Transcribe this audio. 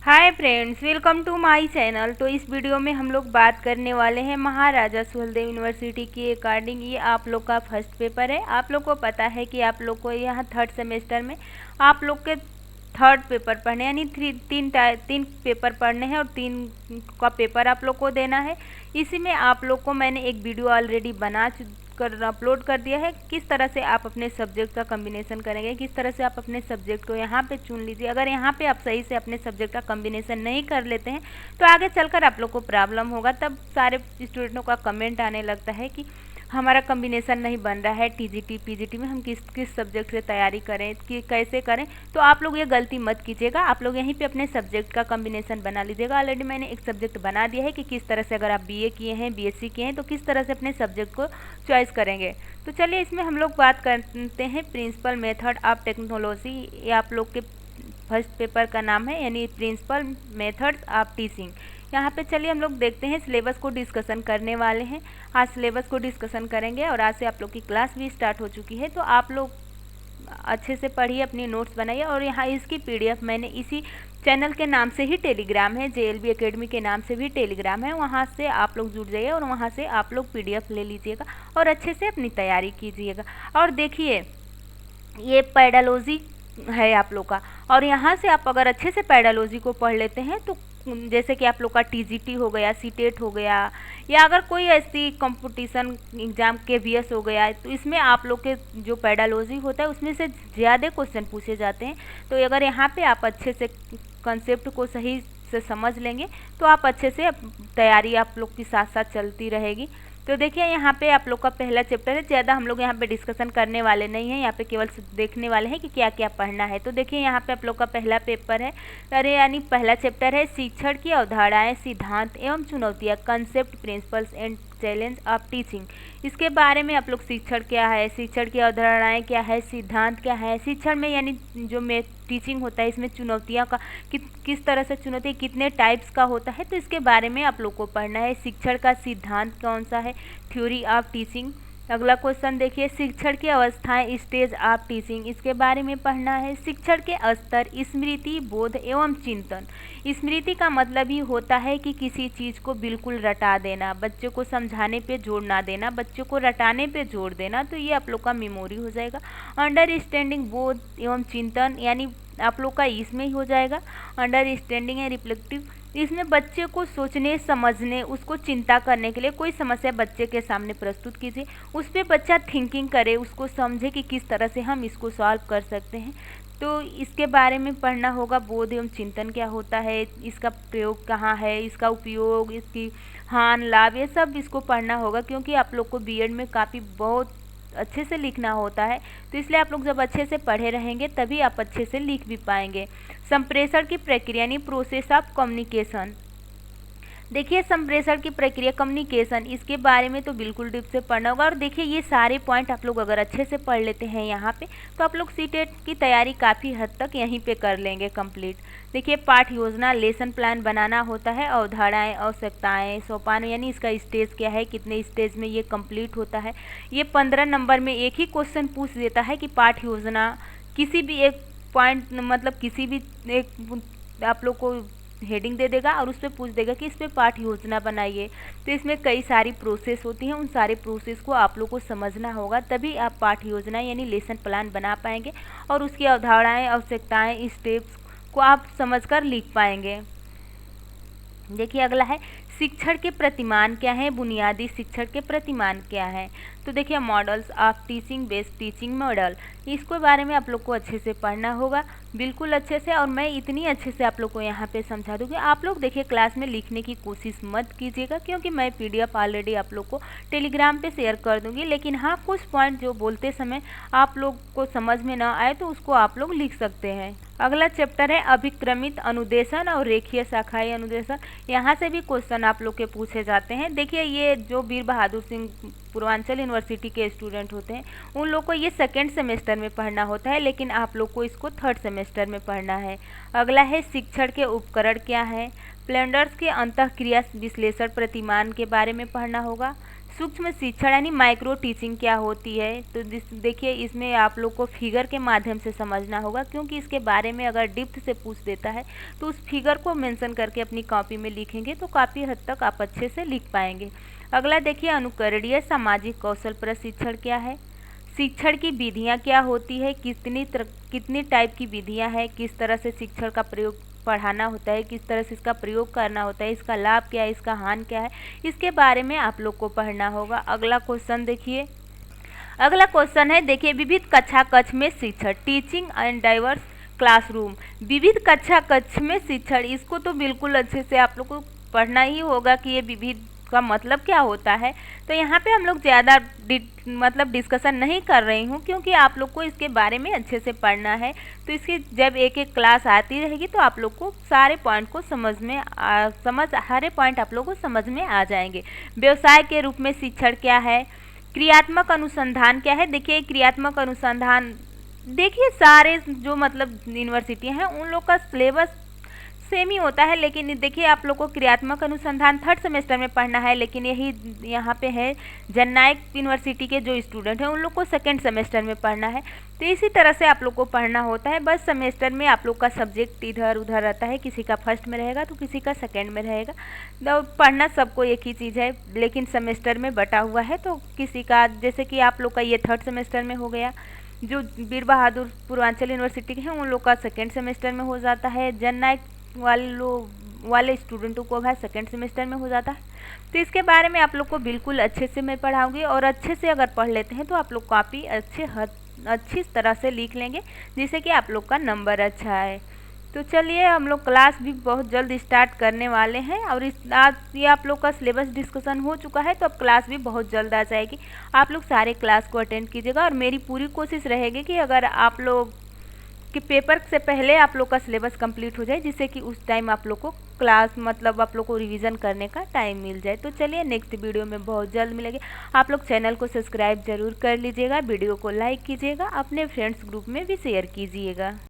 Hi friends, welcome to my channel. तो इस video में हम लोग बात करने वाले हैं महाराजा सुहेलदेव यूनिवर्सिटी की अकॉर्डिंग। ये आप लोग का फर्स्ट पेपर है। आप लोग को पता है कि आप लोग को यहाँ थर्ड सेमेस्टर में आप लोग के थर्ड पेपर पढ़ने यानी तीन पेपर पढ़ने हैं और तीन का पेपर आप लोग को देना है। इसी में आप लोग को मैंने एक वीडियो ऑलरेडी बना कर अपलोड कर दिया है, किस तरह से आप अपने सब्जेक्ट का कम्बिनेशन करेंगे, किस तरह से आप अपने सब्जेक्ट को यहाँ पे चुन लीजिए। अगर यहाँ पे आप सही से अपने सब्जेक्ट का कम्बिनेशन नहीं कर लेते हैं तो आगे चलकर आप लोग को प्रॉब्लम होगा। तब सारे स्टूडेंटों का कमेंट आने लगता है कि हमारा कम्बिनेशन नहीं बन रहा है, टीजीटी पीजीटी में हम किस किस सब्जेक्ट से तैयारी करें, कि कैसे करें। तो आप लोग ये गलती मत कीजिएगा, आप लोग यहीं पे अपने सब्जेक्ट का कम्बिनेशन बना लीजिएगा। ऑलरेडी मैंने एक सब्जेक्ट बना दिया है कि किस तरह से, अगर आप बीए किए हैं, बीएससी किए हैं, तो किस तरह से अपने सब्जेक्ट को चॉइस करेंगे। तो चलिए इसमें हम लोग बात करते हैं प्रिंसिपल मेथड ऑफ टेक्नोलॉजी। ये आप लोग के फर्स्ट पेपर का नाम है, यानी प्रिंसिपल मेथड्स ऑफ टीचिंग। यहाँ पे चलिए हम लोग देखते हैं, सिलेबस को डिस्कशन करने वाले हैं। आज सिलेबस को डिस्कशन करेंगे और आज से आप लोग की क्लास भी स्टार्ट हो चुकी है। तो आप लोग अच्छे से पढ़िए, अपनी नोट्स बनाइए। और यहाँ इसकी पीडीएफ मैंने इसी चैनल के नाम से ही टेलीग्राम है, JLB एकेडमी के नाम से भी टेलीग्राम है, वहाँ से आप लोग जुड़ जाइए और वहाँ से आप लोग पीडीएफ ले लीजिएगा और अच्छे से अपनी तैयारी कीजिएगा। और देखिए, ये पैडालॉजी है आप लोग का, और यहाँ से आप अगर अच्छे से पैडालॉजी को पढ़ लेते हैं तो जैसे कि आप लोग का टीजीटी हो गया, सीटेट हो गया, या अगर कोई ऐसी कंपटीशन एग्जाम KVS हो गया, तो इसमें आप लोग के जो पैडालॉजी होता है उसमें से ज़्यादा क्वेश्चन पूछे जाते हैं। तो अगर यहाँ पे आप अच्छे से कंसेप्ट को सही से समझ लेंगे तो आप अच्छे से तैयारी आप लोग की साथ साथ चलती रहेगी। तो देखिए, यहाँ पे आप लोग का पहला चैप्टर है। ज़्यादा हम लोग यहाँ पे डिस्कशन करने वाले नहीं हैं, यहाँ पे केवल देखने वाले हैं कि क्या क्या पढ़ना है। तो देखिए, यहाँ पे आप लोग का पहला पेपर है, यानी पहला चैप्टर है शिक्षण की अवधारणाएं, सिद्धांत एवं चुनौतियाँ, concept, principles and challenge of teaching. इसके बारे में आप लोग शिक्षण क्या है, शिक्षण की अवधारणाएं क्या है, सिद्धांत क्या है, शिक्षण में यानी जो में टीचिंग होता है इसमें चुनौतियाँ का किस तरह से चुनौती कितने टाइप्स का होता है, तो इसके बारे में आप लोग को पढ़ना है। शिक्षण का सिद्धांत कौन सा है, थ्योरी ऑफ टीचिंग। अगला क्वेश्चन देखिए, शिक्षण की अवस्थाएं, स्टेज ऑफ टीचिंग, इसके बारे में पढ़ना है। शिक्षण के स्तर, स्मृति, बोध एवं चिंतन। स्मृति का मतलब ही होता है कि किसी चीज़ को बिल्कुल रटा देना, बच्चों को समझाने पे जोर ना देना, बच्चों को रटाने पे जोर देना, तो ये आप लोग का मेमोरी हो जाएगा। अंडरस्टैंडिंग, बोध एवं चिंतन, यानी आप लोग का इसमें ही हो जाएगा। अंडरस्टैंडिंग है रिफ्लेक्टिव, इसमें बच्चे को सोचने, समझने, उसको चिंता करने के लिए कोई समस्या बच्चे के सामने प्रस्तुत कीजिए, उस पर बच्चा थिंकिंग करे, उसको समझे कि किस तरह से हम इसको सॉल्व कर सकते हैं। तो इसके बारे में पढ़ना होगा। बोध एवं चिंतन क्या होता है, इसका प्रयोग कहाँ है, इसका उपयोग, इसकी हान लाभ, ये सब इसको पढ़ना होगा, क्योंकि आप लोग को बीएड में काफ़ी बहुत अच्छे से लिखना होता है। तो इसलिए आप लोग जब अच्छे से पढ़े रहेंगे तभी आप अच्छे से लिख भी पाएंगे। संप्रेषण की प्रक्रिया यानी प्रोसेस ऑफ कम्युनिकेशन। देखिए, संप्रेषण की प्रक्रिया, कम्युनिकेशन, इसके बारे में तो बिल्कुल डीप से पढ़ना होगा। और देखिए, ये सारे पॉइंट आप लोग अगर अच्छे से पढ़ लेते हैं यहाँ पे, तो आप लोग सीटेट की तैयारी काफ़ी हद तक यहीं पे कर लेंगे कंप्लीट। देखिए, पाठ योजना, लेसन प्लान बनाना होता है, अवधारणाएं, आवश्यकताएं, सोपान, यानी इसका स्टेज क्या है, कितने स्टेज में ये कंप्लीट होता है। ये 15 नंबर में एक ही क्वेश्चन पूछ देता है कि पाठ योजना, किसी भी एक पॉइंट, मतलब किसी भी एक आप लोग को हेडिंग दे देगा और उस पर पूछ देगा कि इस पर पाठ योजना बनाइए। तो इसमें कई सारी प्रोसेस होती हैं, उन सारे प्रोसेस को आप लोग को समझना होगा, तभी आप पाठ योजना यानी लेसन प्लान बना पाएंगे और उसकी अवधारणाएं, आवश्यकताएं, स्टेप्स को आप समझकर लिख पाएंगे। देखिए, अगला है शिक्षण के प्रतिमान क्या है, बुनियादी शिक्षण के प्रतिमान क्या है। तो देखिए, models of teaching, based teaching model, इसके बारे में आप लोग को अच्छे से पढ़ना होगा, बिल्कुल अच्छे से। और मैं इतनी अच्छे से आप लोग को यहाँ पे समझा दूँगी। आप लोग देखिए, क्लास में लिखने की कोशिश मत कीजिएगा, क्योंकि मैं पीडीएफ ऑलरेडी आप लोग को टेलीग्राम पे शेयर कर दूँगी। लेकिन हाँ, कुछ पॉइंट जो बोलते समय आप लोग को समझ में ना आए तो उसको आप लोग लिख सकते हैं। अगला चैप्टर है अभिक्रमित अनुदेशन और रेखीय शाखाई अनुदेशन। यहाँ से भी क्वेश्चन आप लोग के पूछे जाते हैं। देखिए, ये जो वीर बहादुर सिंह पूर्वांचल यूनिवर्सिटी के स्टूडेंट होते हैं उन लोग को ये सेकेंड सेमेस्टर में पढ़ना होता है, लेकिन आप लोग को इसको थर्ड सेमेस्टर में पढ़ना है। अगला है शिक्षण के उपकरण क्या है, प्लेंडर्स के अंतःक्रिया विश्लेषण प्रतिमान के बारे में पढ़ना होगा। सूक्ष्म शिक्षण यानी माइक्रो टीचिंग क्या होती है, तो देखिए इसमें आप लोग को फिगर के माध्यम से समझना होगा, क्योंकि इसके बारे में अगर डिप्थ से पूछ देता है तो उस फिगर को मेंशन करके अपनी कॉपी में लिखेंगे तो काफ़ी हद तक आप अच्छे से लिख पाएंगे। अगला देखिए अनुकरणीय सामाजिक कौशल प्रशिक्षण क्या है, शिक्षण की विधियाँ क्या होती है, कितनी टाइप की विधियाँ हैं, किस तरह से शिक्षण का प्रयोग पढ़ाना होता है, किस तरह से इसका प्रयोग करना होता है, इसका लाभ क्या है, इसका हानि क्या है, इसके बारे में आप लोग को पढ़ना होगा। अगला क्वेश्चन देखिए, अगला क्वेश्चन है देखिए विविध कक्षा कक्ष में शिक्षण, टीचिंग एंड डाइवर्स क्लासरूम। विविध कक्षा कक्ष में शिक्षण, इसको तो बिल्कुल अच्छे से आप लोग को पढ़ना ही होगा कि ये विविध का मतलब क्या होता है। तो यहाँ पे हम लोग ज़्यादा डिस्कशन नहीं कर रही हूँ, क्योंकि आप लोग को इसके बारे में अच्छे से पढ़ना है। तो इसकी जब एक एक क्लास आती रहेगी तो आप लोग को सारे पॉइंट को हर पॉइंट आप लोग को समझ में आ जाएंगे। व्यवसाय के रूप में शिक्षण क्या है, क्रियात्मक अनुसंधान क्या है। देखिए क्रियात्मक अनुसंधान, देखिए सारे जो यूनिवर्सिटी हैं उन लोग का सिलेबस सेम ही होता है, लेकिन देखिए आप लोग को क्रियात्मक अनुसंधान 3rd सेमेस्टर में पढ़ना है, लेकिन यही यहाँ पे है जननायक यूनिवर्सिटी के जो स्टूडेंट हैं उन लोग को 2nd सेमेस्टर में पढ़ना है। तो इसी तरह से आप लोग को पढ़ना होता है। बस सेमेस्टर में आप लोग का सब्जेक्ट इधर उधर रहता है, किसी का 1st में रहेगा तो किसी का 2nd में रहेगा। तो पढ़ना सबको एक ही चीज़ है, लेकिन सेमेस्टर में बटा हुआ है। तो किसी का जैसे कि आप लोग का ये 3rd सेमेस्टर में हो गया, जो वीर बहादुर पूर्वांचल यूनिवर्सिटी के हैं उन लोग का 2nd सेमेस्टर में हो जाता है, जननायक वाले स्टूडेंटों को भाई 2nd सेमेस्टर में हो जाता है। तो इसके बारे में आप लोग को बिल्कुल अच्छे से मैं पढ़ाऊंगी, और अच्छे से अगर पढ़ लेते हैं तो आप लोग काफ़ी अच्छी तरह से लिख लेंगे, जिससे कि आप लोग का नंबर अच्छा आए। तो चलिए हम लोग क्लास भी बहुत जल्द स्टार्ट करने वाले हैं, और आज ये आप लोग का सिलेबस डिस्कशन हो चुका है, तो अब क्लास भी बहुत जल्द आ जाएगी। आप लोग सारे क्लास को अटेंड कीजिएगा, और मेरी पूरी कोशिश रहेगी कि अगर आप लोग कि पेपर से पहले आप लोग का सिलेबस कंप्लीट हो जाए, जिससे कि उस टाइम आप लोग को क्लास आप लोग को रिवीजन करने का टाइम मिल जाए। तो चलिए नेक्स्ट वीडियो में बहुत जल्द मिलेंगे। आप लोग चैनल को सब्सक्राइब जरूर कर लीजिएगा, वीडियो को लाइक कीजिएगा, अपने फ्रेंड्स ग्रुप में भी शेयर कीजिएगा।